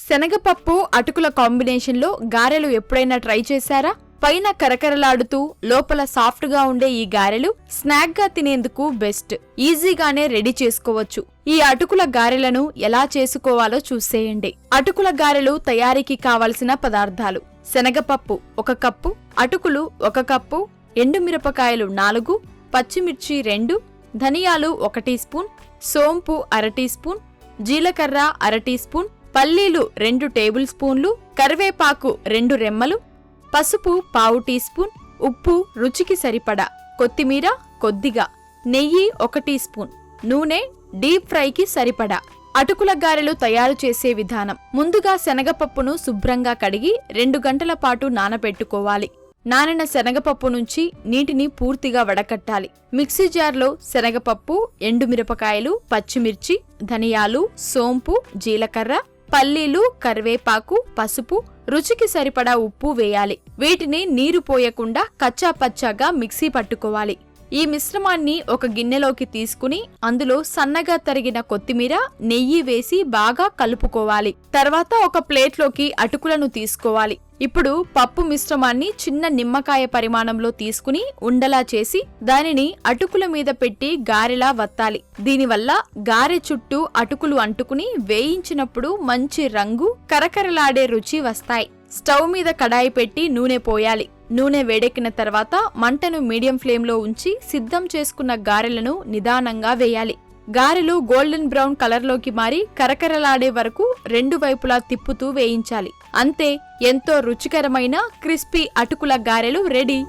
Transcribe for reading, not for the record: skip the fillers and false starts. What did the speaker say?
శనగపప్పు అటుకుల కాంబినేషన్లో గారెలు ఎప్పుడైనా ట్రై చేశారా? పైన కరకరలాడుతూ లోపల సాఫ్ట్ గా ఉండే ఈ గారెలు స్నాక్ గా తినేందుకు బెస్ట్. ఈజీగానే రెడీ చేసుకోవచ్చు. ఈ అటుకుల గారెలను ఎలా చేసుకోవాలో చూసేయండి. అటుకుల గారెలు తయారీకి కావలసిన పదార్థాలు: శనగపప్పు 1 కప్పు, అటుకులు 1 కప్పు, ఎండుమిరపకాయలు 4, పచ్చిమిర్చి 2, ధనియాలు 1 టీ స్పూన్, సోంపు 1/2 టీ స్పూన్, జీలకర్ర 1/2 టీ స్పూన్, పల్లీలు 2 టేబుల్ స్పూన్లు, కరివేపాకు 2 రెమ్మలు, పసుపు 1/2 టీ స్పూన్, ఉప్పు రుచికి సరిపడా, కొత్తిమీర కొద్దిగా, నెయ్యి 1 టీ స్పూన్, నూనె డీప్ ఫ్రైకి సరిపడా. అటుకుల గారెలు తయారు చేసే విధానం: ముందుగా శనగపప్పును శుభ్రంగా కడిగి 2 గంటల పాటు నానబెట్టుకోవాలి. నానిన శనగపప్పు నుంచి నీటిని పూర్తిగా వడకట్టాలి. మిక్సీ జార్లో శనగపప్పు, ఎండుమిరపకాయలు, పచ్చిమిర్చి, ధనియాలు, సోంపు, జీలకర్ర, పల్లీలు, కరివేపాకు, పసుపు, రుచికి సరిపడా ఉప్పు వేయాలి. వీటిని నీరు పోయకుండా కచ్చా పచ్చాగా మిక్సీ పట్టుకోవాలి. ఈ మిశ్రమాన్ని ఒక గిన్నెలోకి తీసుకుని అందులో సన్నగా తరిగిన కొత్తిమీర, నెయ్యి వేసి బాగా కలుపుకోవాలి. తర్వాత ఒక ప్లేట్లోకి అటుకులను తీసుకోవాలి. ఇప్పుడు పప్పు మిశ్రమాన్ని చిన్న నిమ్మకాయ పరిమాణంలో తీసుకుని ఉండలా చేసి దానిని అటుకుల మీద పెట్టి గారెలా వత్తాలి. దీనివల్ల గారె చుట్టూ అటుకులు అంటుకుని వేయించినప్పుడు మంచి రంగు, కరకరలాడే రుచి వస్తాయి. స్టవ్ మీద కడాయి పెట్టి నూనె పోయాలి. నూనె వేడెక్కిన తర్వాత మంటను మీడియం ఫ్లేమ్లో ఉంచి సిద్ధం చేసుకున్న గారెలను నిదానంగా వేయాలి. గారెలు గోల్డెన్ బ్రౌన్ కలర్లోకి మారి కరకరలాడే వరకు 2 వైపులా తిప్పుతూ వేయించాలి. అంతే, ఎంతో రుచికరమైన క్రిస్పీ అటుకుల గారెలు రెడీ.